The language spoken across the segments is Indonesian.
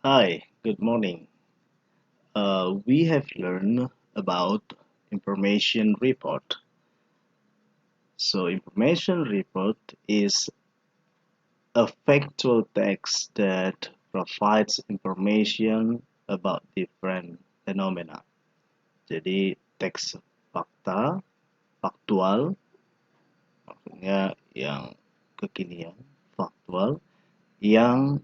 Hi, good morning. We have learned about information report. So, information report is a factual text that provides information about different phenomena. Jadi, teks fakta, faktual, maksudnya yang kekinian, faktual, yang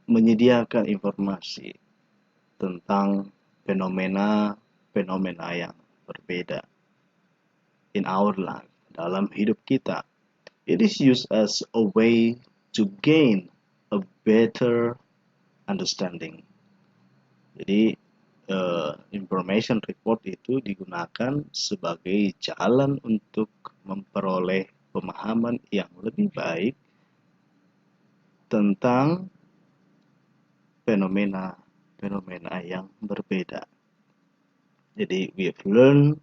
menyediakan informasi tentang fenomena-fenomena yang berbeda in our life, dalam hidup kita. It is used as a way to gain a better understanding. Jadi, information report itu digunakan sebagai jalan untuk memperoleh pemahaman yang lebih baik tentang fenomena-fenomena yang berbeda. Jadi, we've learned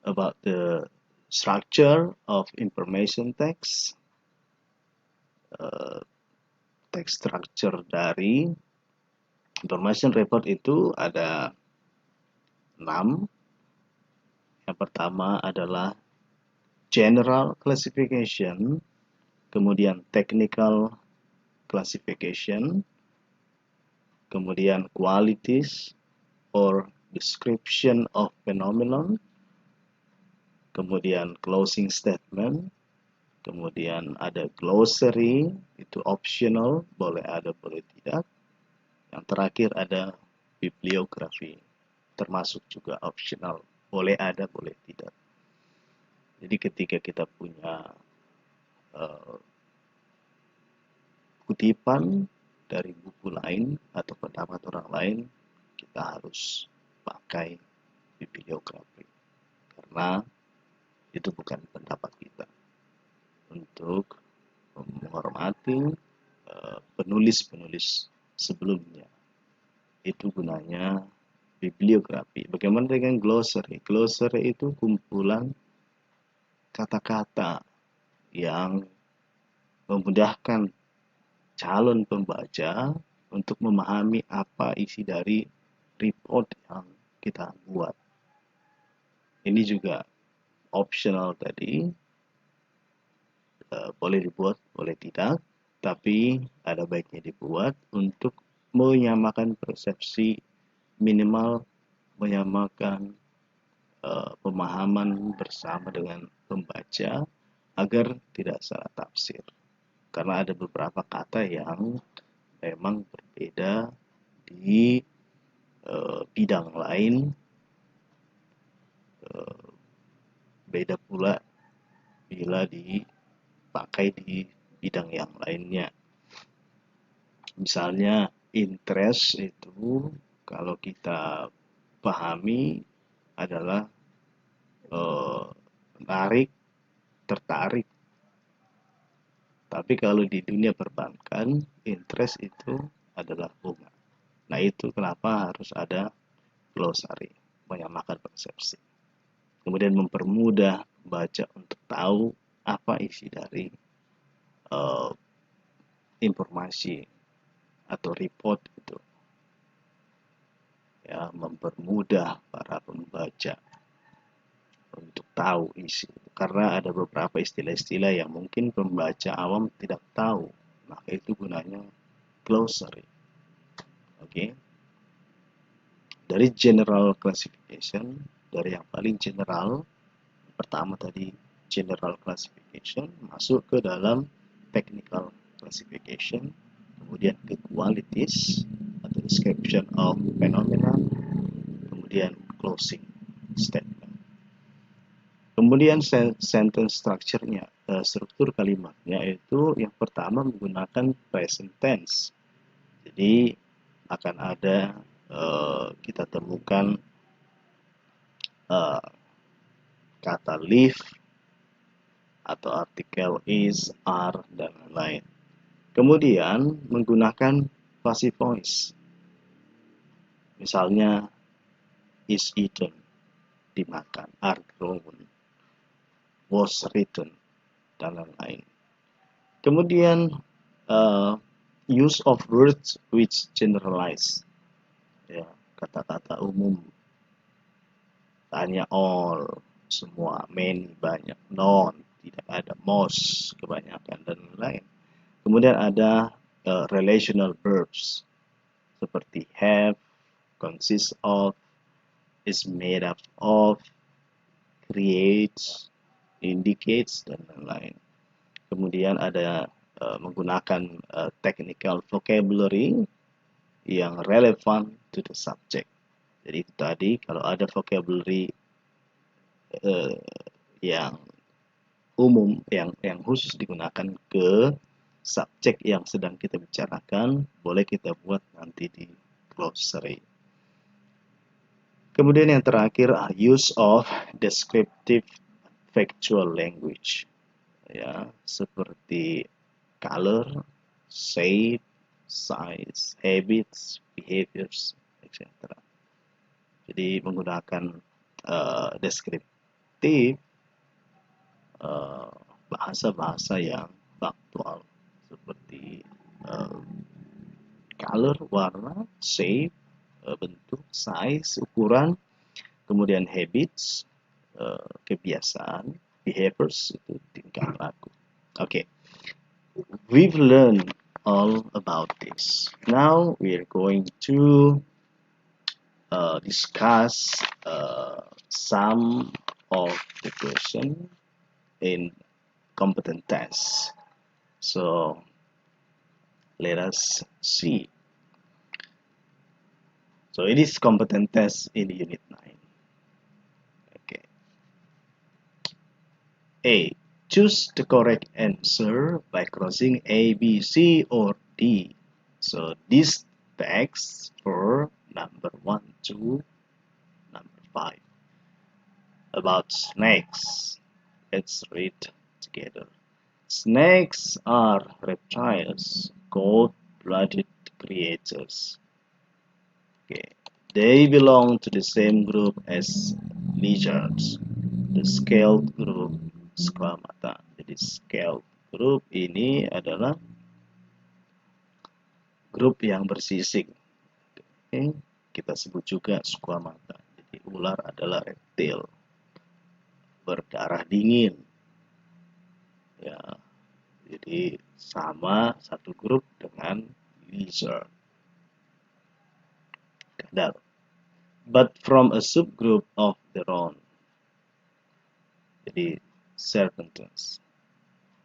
about the structure of information text, uh, text structure dari information report itu ada 6. Yang pertama adalah general classification, kemudian technical classification, kemudian qualities or description of phenomenon, kemudian closing statement, kemudian ada glossary, itu optional, boleh ada boleh tidak. Yang terakhir ada bibliografi, termasuk juga optional, boleh ada boleh tidak. Jadi ketika kita punya uh, kutipan dari buku lain atau pendapat orang lain, kita harus pakai bibliografi karena itu bukan pendapat kita. Untuk menghormati penulis-penulis sebelumnya, itu gunanya bibliografi. Bagaimana dengan glossary? Glossary itu kumpulan kata-kata yang memudahkan calon pembaca untuk memahami apa isi dari report yang kita buat. Ini juga optional tadi, boleh dibuat, boleh tidak, tapi ada baiknya dibuat untuk menyamakan persepsi, minimal menyamakan pemahaman bersama dengan pembaca agar tidak salah tafsir. Karena ada beberapa kata yang memang berbeda di bidang lain, uh, beda pula bila dipakai di bidang yang lainnya. Misalnya interest itu kalau kita pahami adalah menarik, tertarik. Tapi kalau di dunia perbankan, interest itu adalah bunga. Nah, itu kenapa harus ada glossary, menyamakan persepsi. Kemudian mempermudah baca untuk tahu apa isi dari uh, informasi atau report itu. Ya, mempermudah para pembaca untuk tahu isi. Karena ada beberapa istilah-istilah yang mungkin pembaca awam tidak tahu. Maka itu gunanya glossary. Oke. Dari general classification, dari yang paling general, pertama tadi general classification, masuk ke dalam technical classification, kemudian ke qualities atau description of phenomena, kemudian closing statement. Kemudian sentence structure-nya, struktur kalimatnya itu yang pertama menggunakan present tense. Jadi akan ada kita temukan uh, kata live atau artikel is, are, dan lain-lain. Kemudian menggunakan passive voice. Misalnya is eaten, dimakan, are grown, was written, dan lain-lain. Kemudian uh, use of words which generalize, ya, kata-kata umum. Tanya all, semua, many, banyak, none, tidak ada, most, kebanyakan, dan lain. Kemudian ada relational verbs seperti have, consists of, is made up of, creates, indicates, dan lain-lain. Kemudian ada menggunakan technical vocabulary yang relevan to the subject. Jadi itu tadi, kalau ada vocabulary yang umum, yang khusus digunakan ke subjek yang sedang kita bicarakan, boleh kita buat nanti di glossary. Kemudian yang terakhir, use of descriptive factual language, ya, seperti color, shape, size, habits, behaviors, etc. Jadi menggunakan deskriptif, bahasa-bahasa yang faktual seperti color, warna, shape, bentuk, size, ukuran, kemudian habits, kebiasaan, behaviors, itu tingkah laku. Okay, we've learned all about this. Now we're going to discuss some of the question in competent tests. So let us see. So it is competent test in unit 9. Okay. A. Choose the correct answer by crossing A, B, C, or D. So this text for number 1 to number 5. About snakes. Let's read together. Snakes are reptiles, cold-blooded creatures. Okay. They belong to the same group as lizards, the scaled group Squamata. Jadi scaled group ini adalah grup yang bersisik. Okay. Kita sebut juga Squamata. Jadi ular adalah reptil, berdarah dingin. Ya, jadi sama satu grup dengan lizard, kadal. But from a subgroup of their own. Jadi serpentines.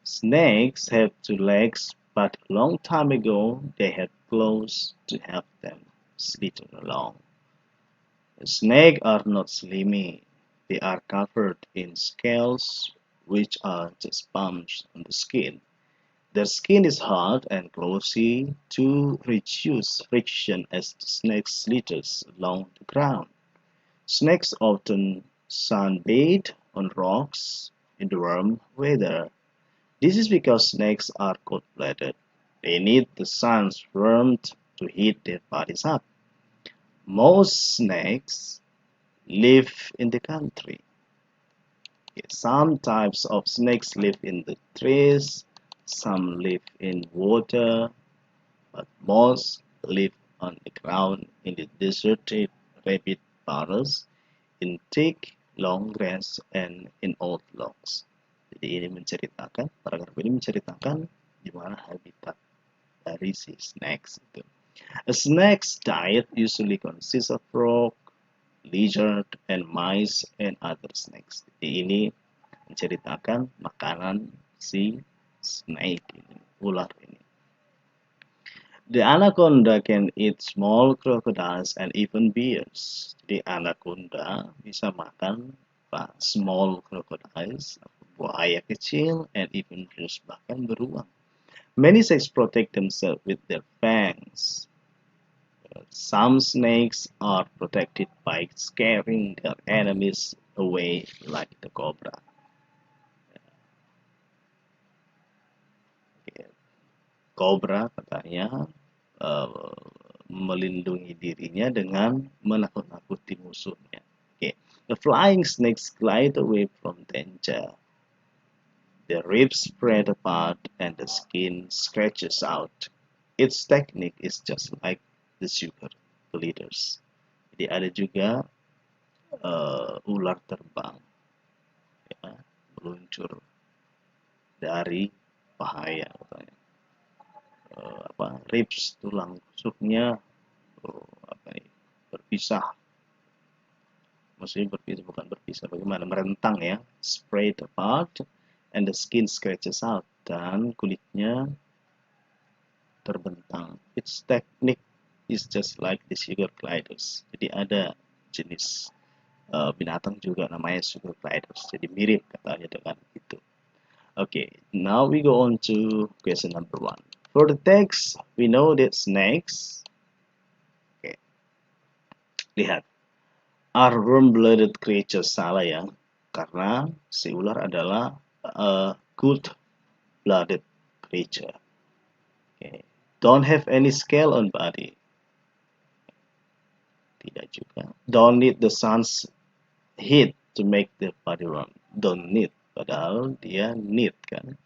Snakes have 2 legs, but a long time ago they had claws to help them slither along. The snakes are not slimy. They are covered in scales, which are just bumps on the skin. Their skin is hard and glossy to reduce friction as the snake slithers along the ground. Snakes often sunbathe on rocks in the warm weather. This is because snakes are cold-blooded. They need the sun's warmth to heat their bodies up. Most snakes live in the country. Some types of snakes live in the trees, some live in water, but most live on the ground in the deserted rabbit burrows, in thick, long grass, and in old logs. Jadi ini menceritakan, paragraf ini menceritakan di mana habitat dari si snakes itu. A snake's diet usually consists of frog, lizard, and mice, and other snakes. Jadi ini menceritakan makanan si snake ini, ular ini. The anaconda can eat small crocodiles and even bears. Jadi anaconda bisa makan small crocodiles, buaya kecil, and even bears, bahkan beruang. Many snakes protect themselves with their fangs. Some snakes are protected by scaring their enemies away like the cobra. Cobra katanya melindungi dirinya dengan menakut-nakuti musuhnya. Okay. The flying snakes glide away from danger. Their ribs spread apart and the skin stretches out. Its technique is just like the sugar glitters. Jadi ada juga ular terbang, ya, meluncur dari bahaya katanya. Ribs tulang rusuknya berpisah, maksudnya berpisah bukan berpisah, bagaimana merentang ya, spread apart and the skin scratches out, dan kulitnya terbentang. Its technique is just like the sugar gliders. Jadi ada jenis binatang juga namanya sugar gliders, jadi mirip katanya dengan itu. Okay, now we go on to question number 1. For the text, we know that snakes, okay, lihat, are warm-blooded creatures. Salah ya, karena si ular adalah cold-blooded creature. Okay. Don't have any scale on body. Tidak juga. Don't need the sun's heat to make the body warm. Don't need, padahal dia need kan.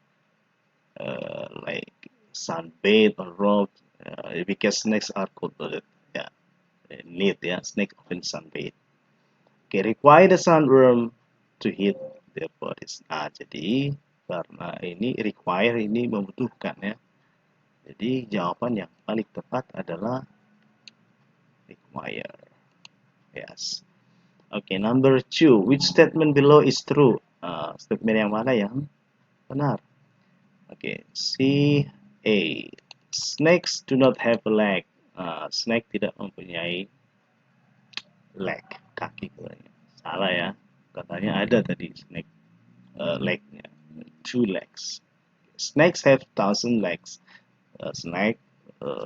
Like sunbathe or rock, because snakes are cold-blooded. Yeah, need ya, snake often sunbathe. Okay, require the sunworm to heat their bodies. Nah, jadi karena ini require, ini membutuhkan ya. Jadi jawaban yang paling tepat adalah require. Yes. Okay, number 2. Which statement below is true? Statement yang mana yang benar? Okay, C, A. Snakes do not have a leg. Snake tidak mempunyai leg, kaki katanya. Salah ya, katanya ada tadi snake legnya, 2 legs. Snakes have 1,000 legs. Snake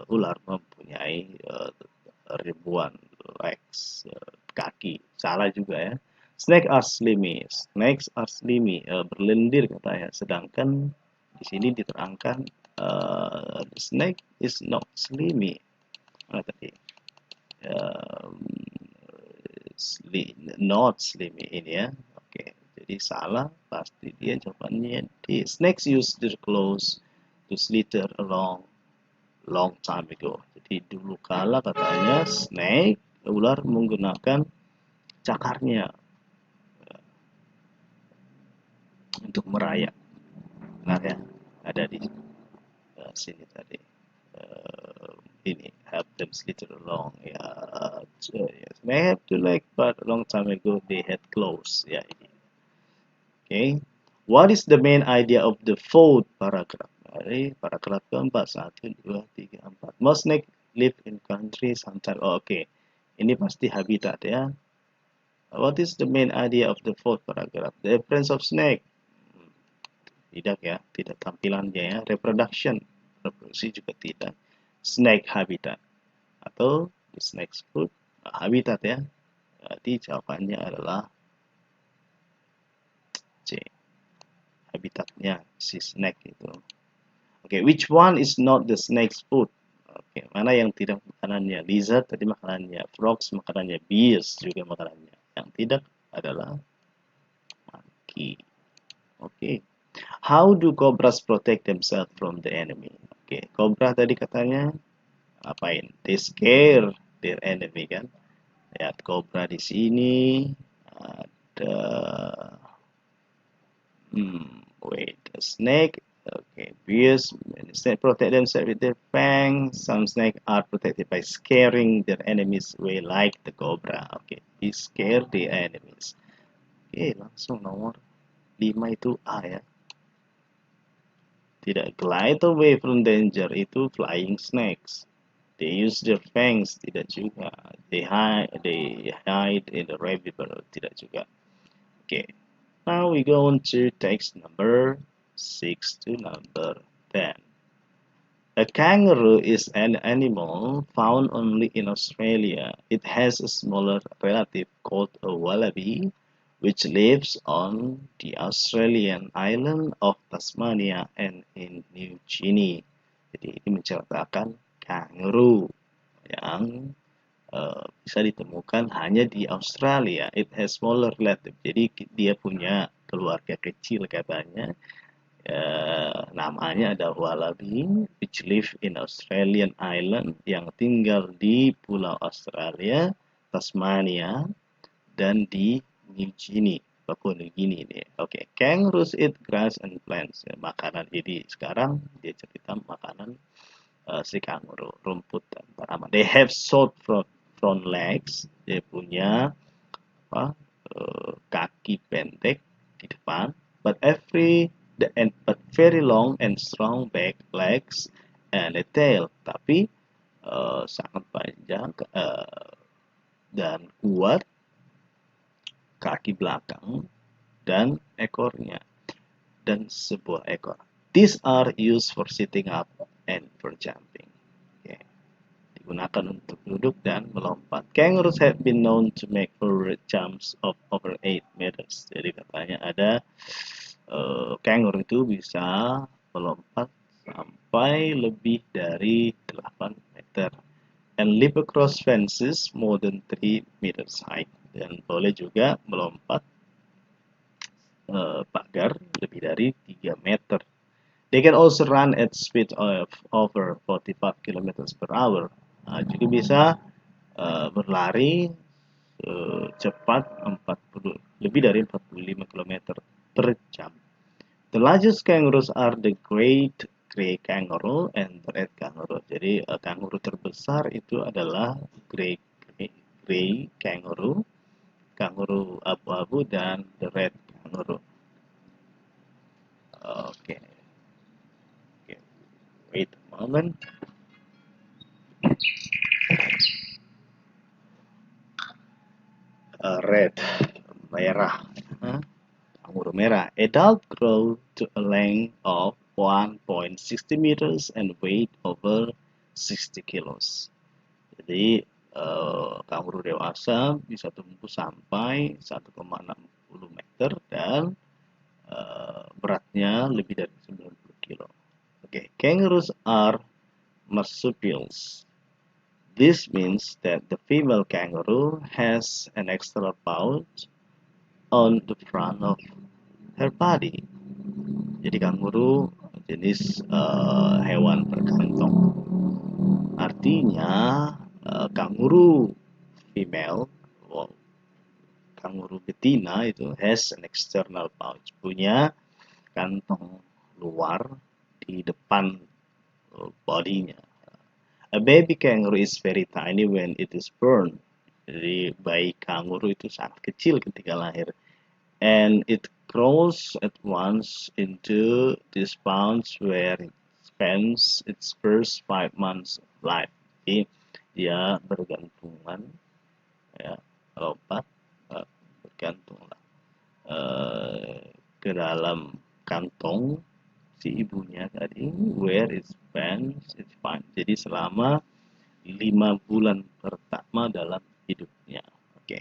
ular mempunyai ribuan legs, kaki. Salah juga ya. Snake are slimy. Snakes are slimy, berlendir katanya. Sedangkan di sini diterangkan snake is not slimy. Tadi not slimy ini ya. Oke, jadi salah, pasti dia jawabannya D. Snakes use their claws to slither along long time ago. Jadi dulu kala katanya snake, ular menggunakan cakarnya untuk merayap. Benar ya, ada di sini tadi. Ini help them slither along. Yes, they have to like, but a long time ago they had claws. Ya ini. Okay, what is the main idea of the fourth paragraph? Mari paragraf keempat, 1, 2, 3, 4. Most snake live in country sometimes. Oh, okay, ini pasti habitat ya. What is the main idea of the fourth paragraph? The appearance of snake. Tidak ya, tidak tampilannya ya. Reproduction, reproduksi juga tidak. Snake habitat atau the snake's food, habitat ya. Jadi jawabannya adalah C, habitatnya si snake itu. Oke, which one is not the snake's food? Oke, mana yang tidak makanannya? Lizard tadi makanannya, frogs makanannya, bears juga makanannya. Yang tidak adalah monkey. Oke. How do cobras protect themselves from the enemy? Oke, cobra tadi katanya ngapain? They scare their enemy kan? Lihat cobra di sini ada wait, a snake. Okay, bears, snake protect themselves with their fangs. Some snakes are protected by scaring their enemies away like the cobra. Okay, he scare the enemies. Oke, langsung nomor 5 itu A ya. Tidak, glide away from danger itu flying snakes. They use their fangs, tidak juga. They hide in the river, tidak juga. Okay, now we go on to text number 6 to number 10. A kangaroo is an animal found only in Australia. It has a smaller relative called a wallaby, which lives on the Australian island of Tasmania and in New Guinea. Jadi ini menceritakan kangaroo yang bisa ditemukan hanya di Australia. It has smaller relative. Jadi dia punya keluarga kecil katanya Namanya ada wallaby, which live in Australian Island, yang tinggal di Pulau Australia, Tasmania, dan di New Guinea, Papua New Guinea nih. Oke, kangaroos eat grass and plants. Ya, makanan ini sekarang dia cerita makanan si kanguru, rumput dan tanaman. They have short front legs. Dia punya apa? Kaki pendek di depan, but very long and strong back legs and a tail. Tapi sangat panjang dan kuat kaki belakang dan ekornya dan sebuah ekor. These are used for sitting up and for jumping. Okay. Digunakan untuk duduk dan melompat. Kangaroos have been known to make forward jumps of over 8 meters. Jadi katanya ada kangaroo itu bisa melompat sampai lebih dari 8 meter and leap across fences more than 3 meters high, dan boleh juga melompat pagar lebih dari 3 meter. They can also run at speed of over 45 kilometers per hour. Juga bisa berlari cepat lebih dari 45 km per jam. The largest kangaroos are the great grey kangaroo and the red kangaroo. Jadi kangaroo terbesar itu adalah grey kangaroo, kangaroo abu-abu, dan the red kangaroo. Oke. Wait a moment. Red, merah. Kanguru merah. Adult grow to a length of 1.60 meters and weight over 60 kilos. Jadi kanguru dewasa bisa tumbuh sampai 1,60 meter dan beratnya lebih dari 90 kilo. Okay. Kangaroos are marsupials. This means that the female kangaroo has an extra pouch on the front of her body. Jadi kanguru jenis hewan berkantong. Artinya kanguru female, kanguru betina itu has an external pouch, punya kantong luar di depan bodinya. A baby kangaroo is very tiny when it is born. Jadi bayi kanguru itu sangat kecil ketika lahir. And it grows at once into this pouch where it spends its first 5 months of life. Jadi dia bergantungan, ya, lompat, bergantunglah ke dalam kantong si ibunya tadi, where it spends its fine. Jadi selama 5 bulan pertama dalam hidupnya. Oke.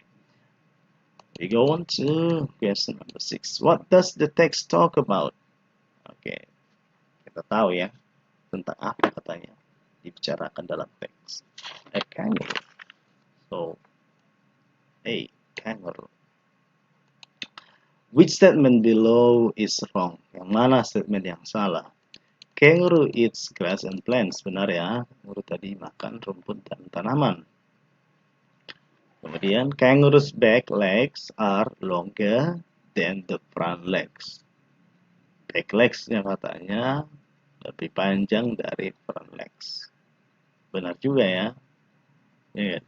We go on to question number 6. What does the text talk about? Oke. Kita tahu ya tentang apa katanya dibicarakan dalam teks. A kangaroo. So, a kangaroo. Which statement below is wrong? Yang mana statement yang salah? Kangaroo eats grass and plants. Benar ya, kangaroo tadi makan rumput dan tanaman. Kemudian, kangaroo's back legs are longer than the front legs. Back legs yang katanya lebih panjang dari front legs. Benar juga ya. Yeah.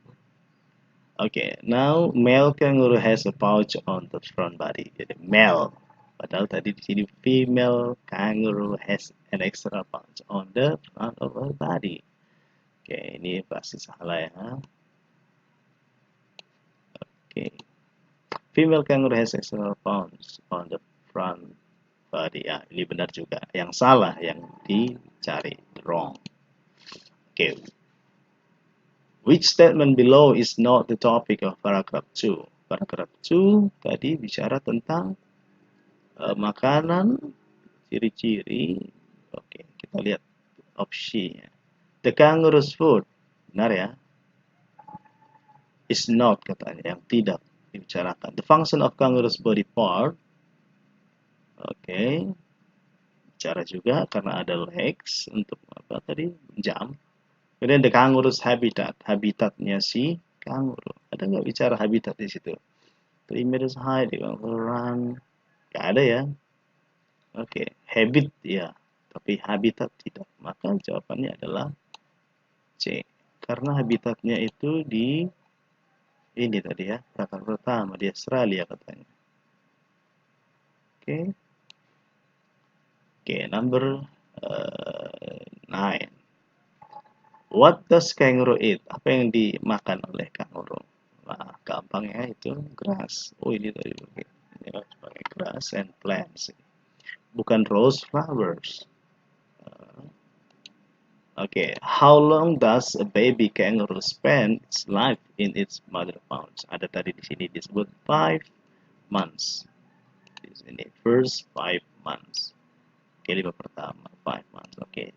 Okay, now male kangaroo has a pouch on the front body. Jadi male. Padahal tadi di sini female kangaroo has an extra pouch on the front of her body. Oke, ini pasti salah ya. Oke. Female kangaroo has extra pouch on the front body. Ya, ini benar juga. Yang salah yang dicari, wrong. Oke. Which statement below is not the topic of paragraph 2? Paragraph 2 tadi bicara tentang makanan, ciri-ciri. Oke, kita lihat opsinya. The kangaroo's food, benar ya? Is not katanya, yang tidak dibicarakan. The function of kangaroo's body part. Oke. Bicara juga karena ada legs untuk apa tadi? Jam. Kemudian the kangaroo's habitat, habitatnya si kanguru. Ada nggak bicara habitat di situ? 3 meters high, they can run. Nggak ada ya. Oke, habit ya, tapi habitat tidak. Maka jawabannya adalah C. Karena habitatnya itu di ini tadi ya, belakang pertama di Australia katanya. Oke, oke, number 9. What does kangaroo eat? Apa yang dimakan oleh kangaroo? Nah, gampang ya itu grass. Oh ini tadi oke. Ini harus pakai grass and plants. Bukan rose flowers. Okay, how long does a baby kangaroo spend its life in its mother pouch? Ada tadi di sini disebut 5 months. Di sini first 5 months. Oke, 5 pertama 5 months. Oke.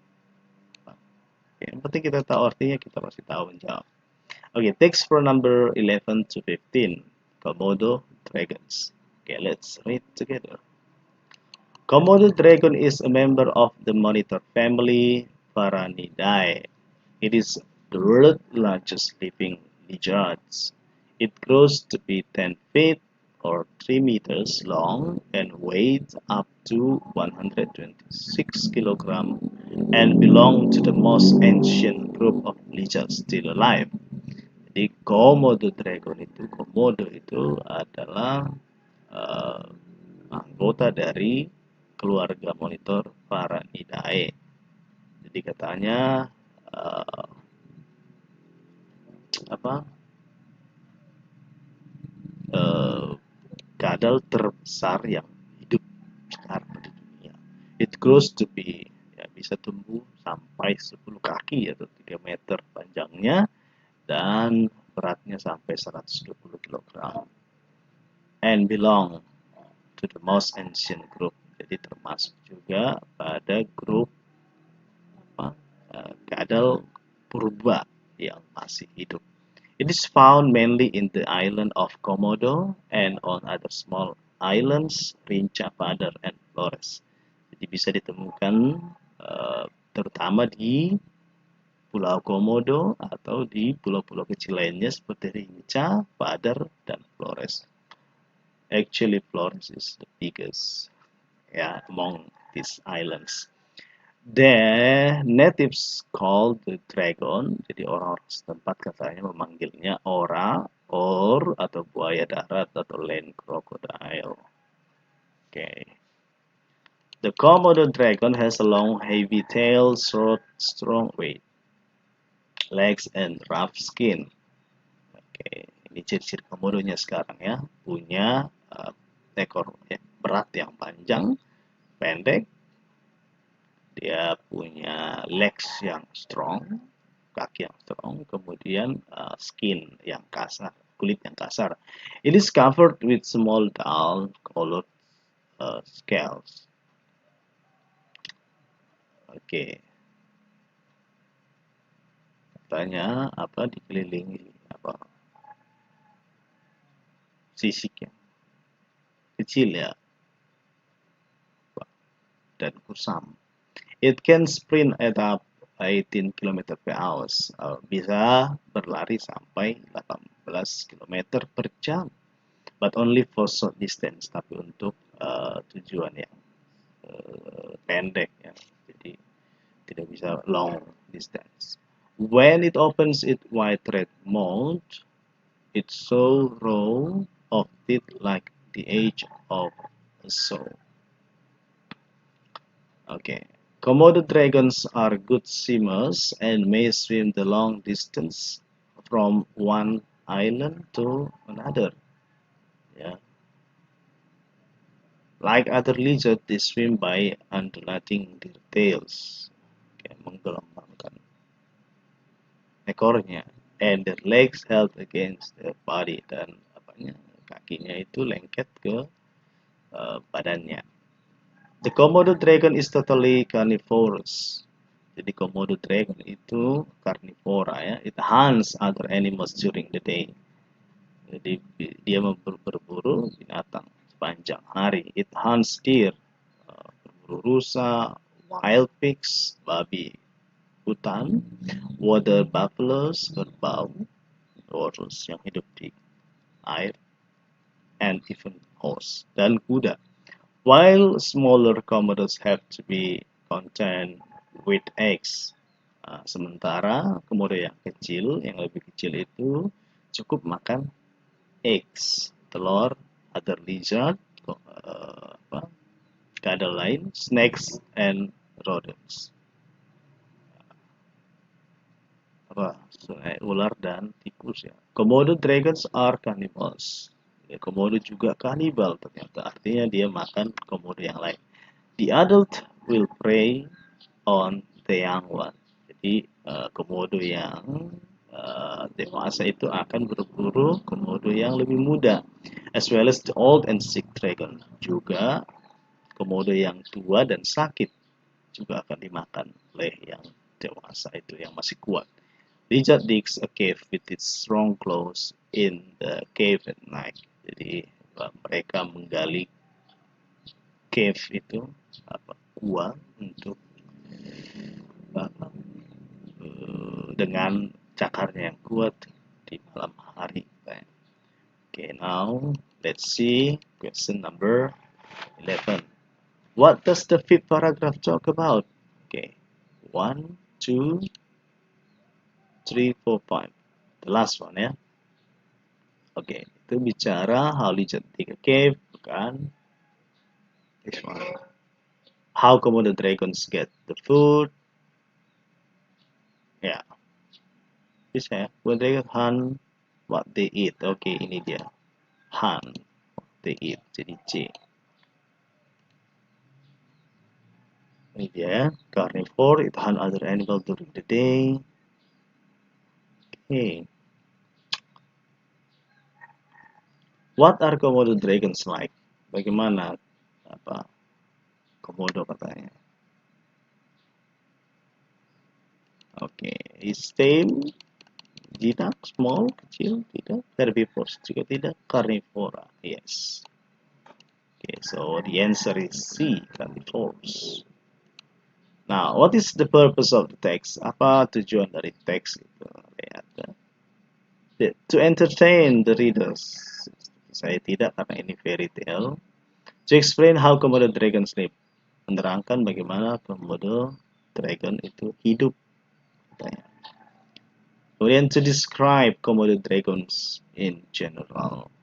Oke, yang penting kita tahu artinya, kita pasti tahu menjawab. Oke, text for number 11 to 15. Komodo dragons. Okay, let's read together. Komodo dragon is a member of the monitor family Varanidae. It is the world's largest living lizards. It grows to be 10 feet or 3 meters long and weighs up to 126 kilograms and belongs to the most ancient group of lizards still alive. Jadi Komodo itu adalah uh, anggota dari keluarga monitor Varanidae. Jadi katanya uh, apa uh, kadal terbesar yang hidup sekarang di dunia. It grows to be, ya, bisa tumbuh sampai 10 kaki atau 3 meter panjangnya dan beratnya sampai 120 kg and belong to the most ancient group. Jadi termasuk juga pada grup apa, kadal purba yang masih hidup. It is found mainly in the island of Komodo and on other small islands, Rinca, Padar, and Flores. Jadi bisa ditemukan terutama di Pulau Komodo atau di pulau-pulau kecil lainnya seperti Rinca, Padar, dan Flores. Actually, Flores is the biggest, among these islands. The natives call the dragon, jadi orang-orang setempat katanya memanggilnya ora, or, atau buaya darat, atau land crocodile. Okay. The Komodo dragon has a long, heavy tail, short, strong weight, legs, and rough skin. Okay. Ini ciri-ciri komodonya sekarang ya. Punya ekor berat yang panjang, pendek, dia punya legs yang strong, kaki yang strong, kemudian skin yang kasar, kulit yang kasar. It is covered with small dull colored scales. Oke. Katanya apa dikelilingi apa sisiknya kecil ya dan kusam. It can sprint at up 18 km per hour. Bisa berlari sampai 18 km per jam. But only for short distance. Tapi untuk tujuan yang pendek ya. Jadi tidak bisa long distance. When it opens its wide red mouth, it so row of teeth like the edge of a saw. Okay. Komodo dragons are good swimmers and may swim the long distance from one island to another. Yeah. Like other lizards, they swim by undulating their tails. Okay, menggelambangkan ekornya. And their legs held against their body, dan apanya kakinya itu lengket ke badannya. The Komodo dragon is totally carnivorous. Jadi Komodo dragon itu karnivora ya. It hunts other animals during the day. Jadi dia berburu binatang sepanjang hari. It hunts deer, berburu rusa, wild pigs, babi hutan, water buffaloes, kerbau, horse yang hidup di air, and even horse, dan kuda. While smaller commodus have to be content with eggs. Sementara komodo yang kecil, yang lebih kecil itu cukup makan eggs, telur, other lizard, kadal lain, snakes, and rodents. Ular dan tikus ya. Komodo dragons are cannibals. Ya, komodo juga kanibal ternyata. Artinya dia makan komodo yang lain. The adult will prey on the young one. Jadi komodo yang dewasa itu akan berburu komodo yang lebih muda. As well as the old and sick dragon. Juga komodo yang tua dan sakit juga akan dimakan oleh yang dewasa itu yang masih kuat. Lizard digs a cave with its strong claws in the cave at night. Jadi mereka menggali cave itu gua untuk dengan cakarnya yang kuat di malam hari. Okay, now let's see question number 11. What does the fifth paragraph talk about? Okay, 1, 2, 3, 4, 5. The last one ya. Oke, itu bicara how lizard dig a cave, bukan? This one. How Komodo dragons get the food. Ya, bisa ya. Komodo dragon hunt what they eat. Oke, ini dia. Hunt what they eat. Jadi C. Ini dia ya. Carnivore, it hunt other animal during the day. Oke. What are Komodo dragons like? Bagaimana Komodo katanya? Oke, his tail tidak, small, kecil, tidak, herbivores juga tidak, carnivora, yes. Okay, so the answer is C, carnivores. Now, what is the purpose of the text? Apa tujuan dari teks itu? Lihat. To entertain the readers. Saya tidak karena ini fairy tale. To explain how Komodo dragon sleep. Menerangkan bagaimana Komodo dragon itu hidup. Kemudian to describe Komodo dragons in general.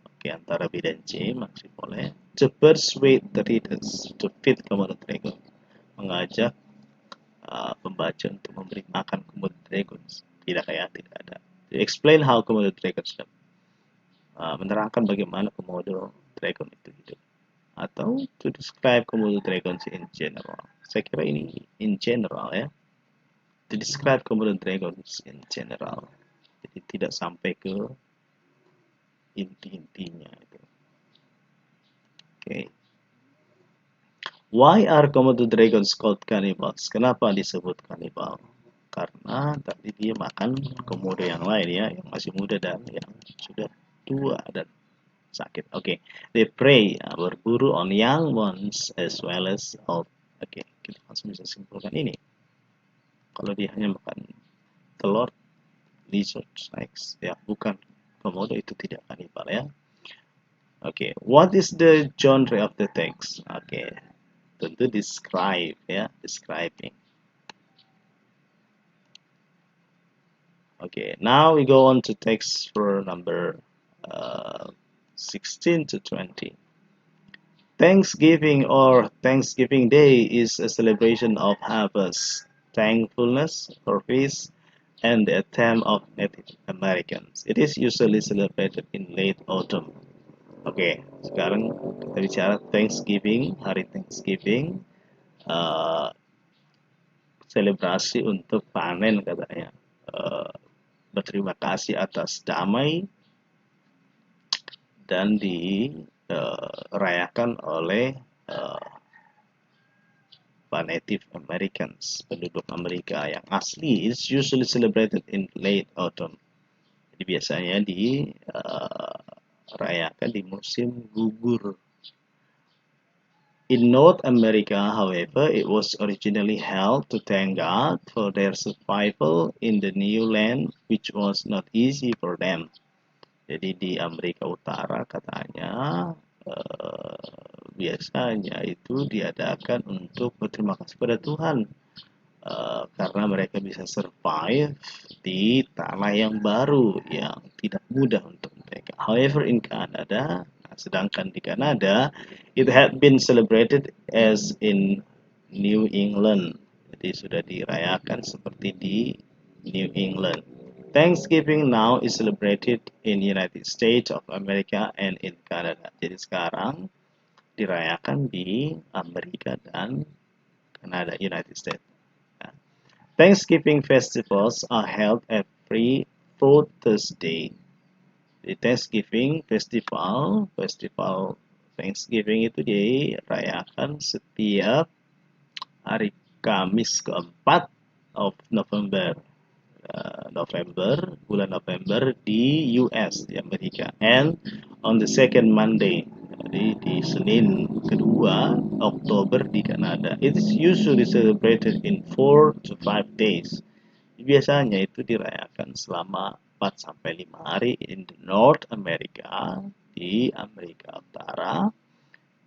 Oke, antara B dan C masih boleh. To persuade the readers to feed Komodo dragon. Mengajak pembaca untuk memberi makan Komodo dragons. Tidak ada. To explain how Komodo dragons live. Menerangkan bagaimana Komodo dragon itu hidup. Atau to describe Komodo dragons in general. Saya kira ini in general ya. To describe Komodo dragons in general. Jadi tidak sampai ke inti-intinya itu. Okay. Why are Komodo dragons called cannibals? Kenapa disebut cannibal? Karena tadi dia makan komodo yang lain ya, yang masih muda dan yang sudah tua dan sakit. Oke, they prey, berburu on young ones as well as old. Oke, kita langsung bisa simpulkan ini. Kalau dia hanya makan telur, lizard, snakes, ya bukan komodo, itu tidak cannibal ya. Oke, what is the genre of the text? Oke, tentu describe ya, describing. Okay, now we go on to text for number 16 to 20. Thanksgiving or Thanksgiving Day is a celebration of harvest, thankfulness for peace, and the attempt of Native Americans. It is usually celebrated in late autumn. Oke, sekarang kita bicara Thanksgiving, hari Thanksgiving, selebrasi untuk panen katanya. Berterima kasih atas damai dan dirayakan oleh Native Americans, penduduk Amerika yang asli. Is usually celebrated in late autumn. Jadi biasanya dirayakan di musim gugur. In North America, however, it was originally held to thank God for their survival in the new land, which was not easy for them. Jadi di Amerika Utara katanya biasanya itu diadakan untuk berterima kasih pada Tuhan karena mereka bisa survive di tanah yang baru yang tidak mudah untuk mereka. However, in Canada, sedangkan di Kanada, it had been celebrated as in New England. Jadi sudah dirayakan seperti di New England. Thanksgiving now is celebrated in United States of America and in Canada. Jadi sekarang dirayakan di Amerika dan Kanada, United States. Thanksgiving festivals are held every fourth Thursday. Di Thanksgiving festival Thanksgiving itu dirayakan setiap hari Kamis keempat of November. Bulan November di US, di Amerika. And on the second Monday, jadi di Senin kedua Oktober di Kanada. It is usually celebrated in 4 to 5 days. Biasanya itu dirayakan selama 4 sampai 5 hari in the North America, di Amerika Utara,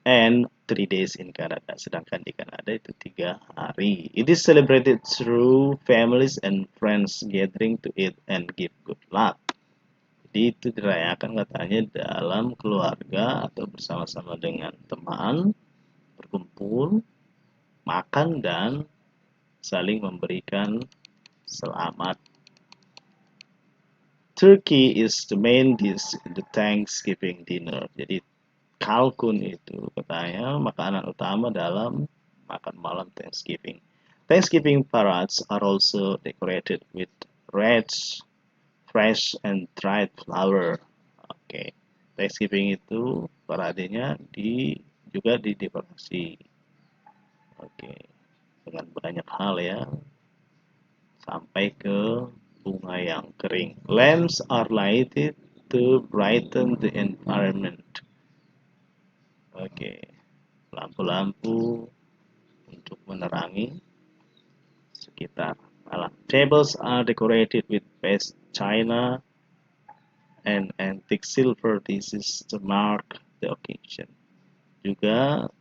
and 3 days in Canada. Sedangkan di Kanada itu 3 hari. It is celebrated through families and friends gathering to eat and give good luck. Jadi itu dirayakan katanya dalam keluarga atau bersama-sama dengan teman, berkumpul, makan dan saling memberikan selamat. Turkey is the main dish in the Thanksgiving dinner. Jadi kalkun itu katanya makanan utama dalam makan malam Thanksgiving. Thanksgiving parades are also decorated with wreaths, fresh and dried flower. Oke, Thanksgiving itu paradenya juga didekorasi. Oke, dengan banyak hal ya, sampai ke bunga yang kering. Lamps are lighted to brighten the environment. Oke, lampu-lampu untuk menerangi sekitar malam. Tables are decorated with best china and antique silver dishes to mark the occasion. Juga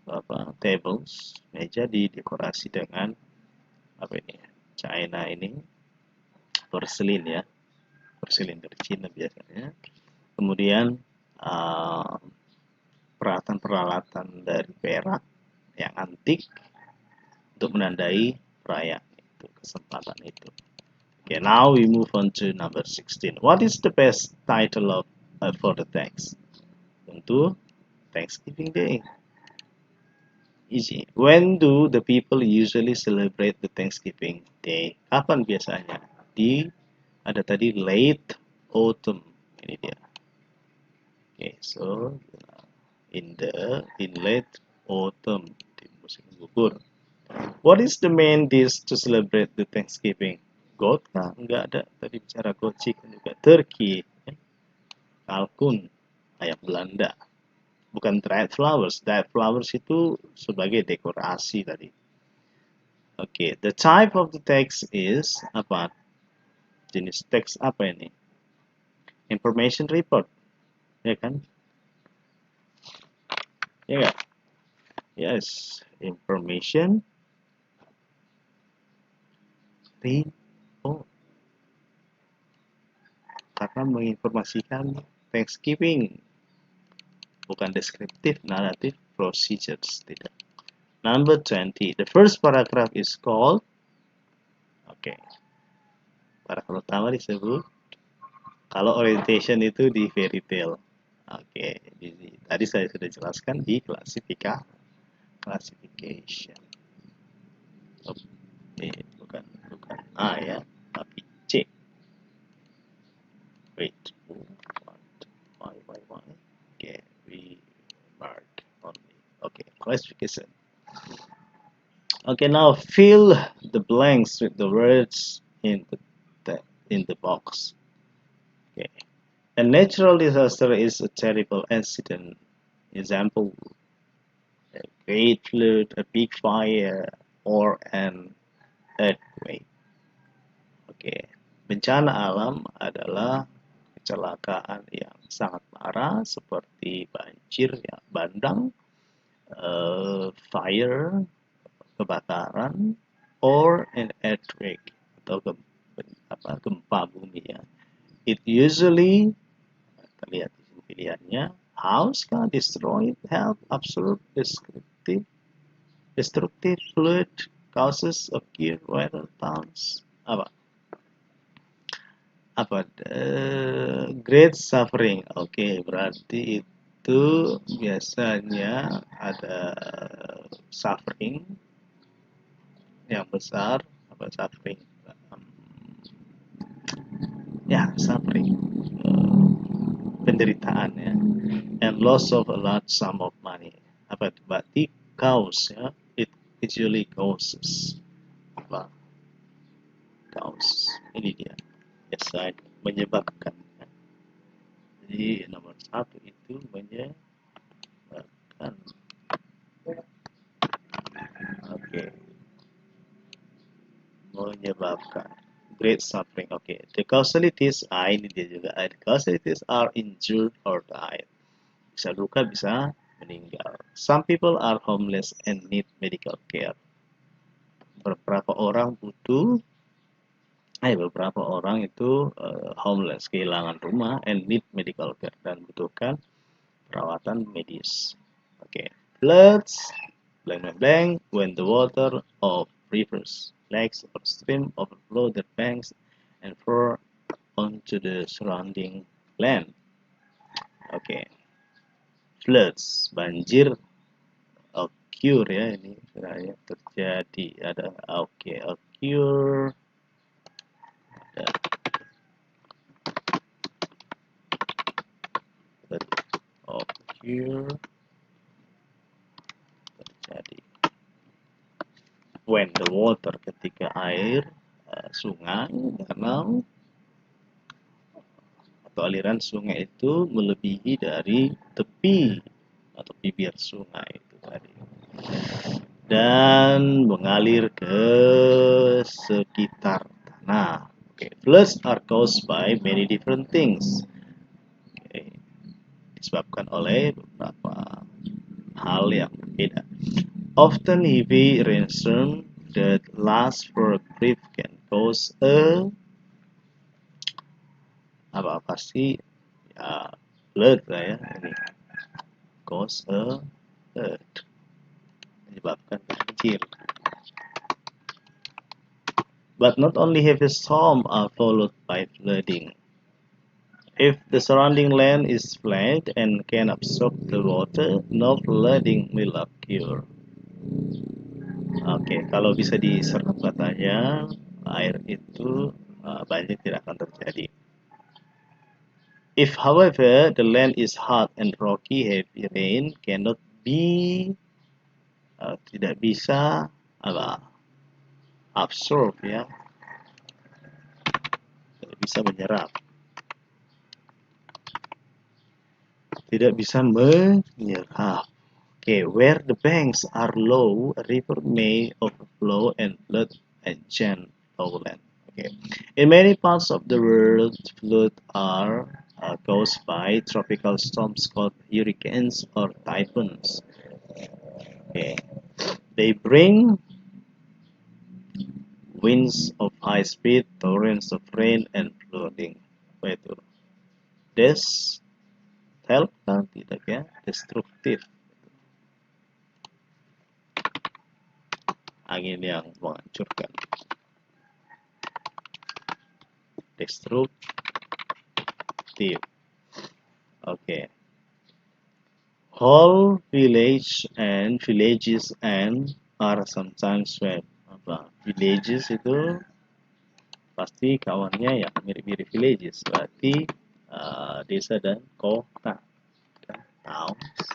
tables, meja didekorasi dengan china ini, porselin ya, porselin dari Cina biasanya. Kemudian peralatan-peralatan dari perak yang antik untuk menandai perayaan itu, kesempatan itu. Okay, now we move on to number 16. What is the best title of for the thanks? Tentu Thanksgiving Day. Easy. When do the people usually celebrate the Thanksgiving Day? Kapan biasanya? Ada tadi late autumn. Ini dia. Okay, so in late autumn, di musim gugur. What is the main dish to celebrate the Thanksgiving? Goat kah? Enggak ada. Tadi bicara goat chicken juga. Turkey, kalkun, ayam Belanda. Bukan dried flowers. Dried flowers itu sebagai dekorasi tadi. Oke, the type of the text is apa? Jenis teks apa ini? Information report, ya kan? Ya nggak? Yes, information report. Karena menginformasikan Thanksgiving, bukan deskriptif, narrative, procedures, tidak. Number 20. The first paragraph is called. Oke. Paragraf pertama disebut. Kalau orientation itu di fairy tale. Oke. Tadi saya sudah jelaskan di classification. Bukan A ya, tapi C. Wait. Why? Okay, we mark only. Okay, classification. Okay, now fill the blanks with the words in the box. Okay, a natural disaster is a terrible accident. Example: a great flood, a big fire, or an earthquake. Oke, bencana alam adalah kecelakaan yang sangat parah seperti banjir, ya, bandang, fire, kebakaran, or an earthquake atau gempa bumi, ya. It usually, kita lihat di sini pilihannya, house can destroy, help absorb destructive fluid causes occur where towns great suffering. Oke, berarti itu biasanya ada suffering yang besar, suffering, ya, suffering, penderitaan, ya, and loss of a large sum of money. Berarti cause, ya, it usually causes, cause, ini dia, biasa menyebabkan, ya. Jadi nomor satu itu menyebabkan. Oke, menyebabkan great suffering. Oke, the causalities, ini dia juga. The causalities are injured or died. Bisa luka, bisa meninggal. Some people are homeless and need medical care. Beberapa orang itu homeless, kehilangan rumah, and need medical care, dan butuhkan perawatan medis. Oke, floods, blank blank blank, when the water of rivers, lakes, or stream overflow their banks and pour onto the surrounding land. Oke, floods, banjir, occur, ya, ini sebenarnya terjadi, ada occur, ada occur, terjadi. When the water, ketika air, sungai, danau, atau aliran sungai itu melebihi dari tepi atau bibir sungai itu tadi, dan mengalir ke sekitar tanah. Floods are caused by many different things. Disebabkan oleh beberapa hal yang berbeda. Often heavy rainstorm that last for a brief can cause a pasti, ya, flood lah, ya, ini cause a flood, menyebabkan banjir. But not only heavy storm are followed by flooding. If the surrounding land is flat and can absorb the water, no flooding will occur. Oke, kalau bisa diserap katanya, air itu banjir tidak akan terjadi. If, however, the land is hard and rocky, heavy rain cannot be, tidak bisa absorb, ya, tidak bisa menyerap, tidak bisa menyerap. Okay, where the banks are low, a river may overflow and flood adjacent lowland. Okay, in many parts of the world, floods are caused by tropical storms called hurricanes or typhoons. Okay, they bring winds of high speed, torrents of rain, and flooding. Apa itu? Tidak, ya, destruktif. Angin yang menghancurkan. Destruktif. Okay. Whole villages are sometimes swept. Villages itu pasti kawannya, ya, mirip-mirip villages, berarti desa dan kota. Towns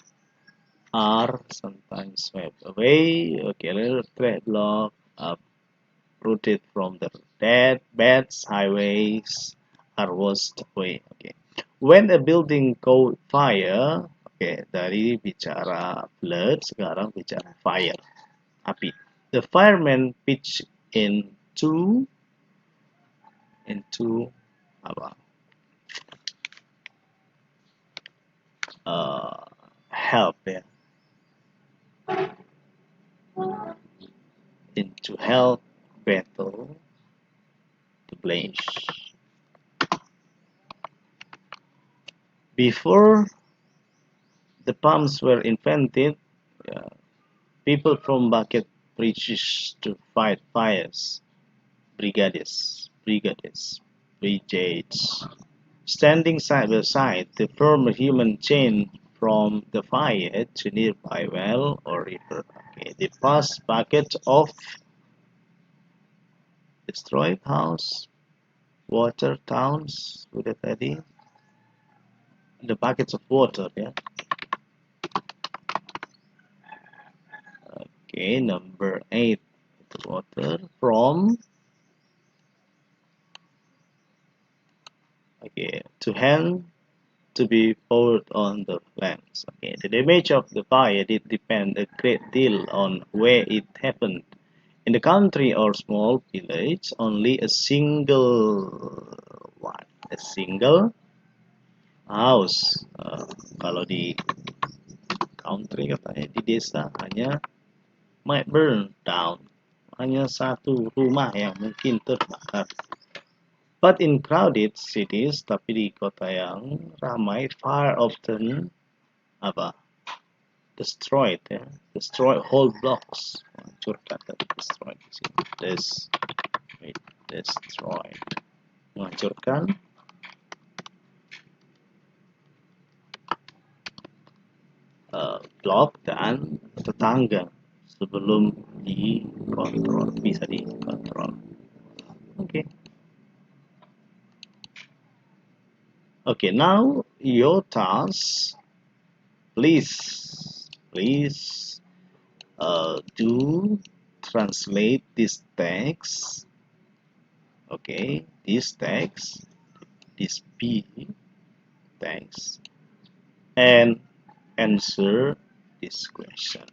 are sometimes swept away. Okay, little trade block uprooted from their beds, highways are washed away. Okay, when a building caught fire, Oke, dari bicara flood sekarang bicara fire, api. The fireman pitched into apa? Uh, help ya, into help battle the blaze. Before the pumps were invented, uh, people from bucket bridges to fight fires, brigades, standing side by side to form a human chain from the fire to nearby well or river. Okay, they pass buckets of destroyed house, water towns, udah tadi, the buckets of water ya. Okay, number 8, water from to hand to be poured on the flames. Okay, the damage of the fire did depend a great deal on where it happened. In the country or small village, only a single house. Kalau di country katanya di desa hanya might burn down, hanya satu rumah yang mungkin terbakar. But in crowded cities, tapi di kota yang ramai, fire often apa? Destroyed ya, destroy whole blocks, menghancurkan tadi destroyed di sini. Destroyed, menghancurkan blok dan tetangga sebelum bisa dikontrol. Okay. Okay, now your task, please do translate this text. Okay, this text, this B text, and answer this question.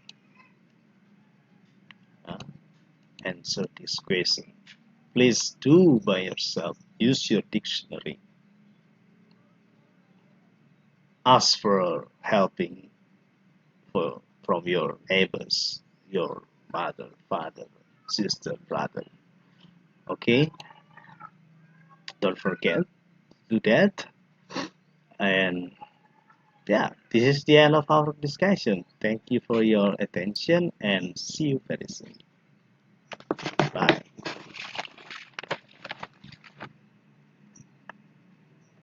Answer this question. Please do by yourself. Use your dictionary. Ask for helping from your neighbors, your mother, father, sister, brother. Okay? Don't forget to do that. And yeah, this is the end of our discussion. Thank you for your attention and see you very soon. Bye.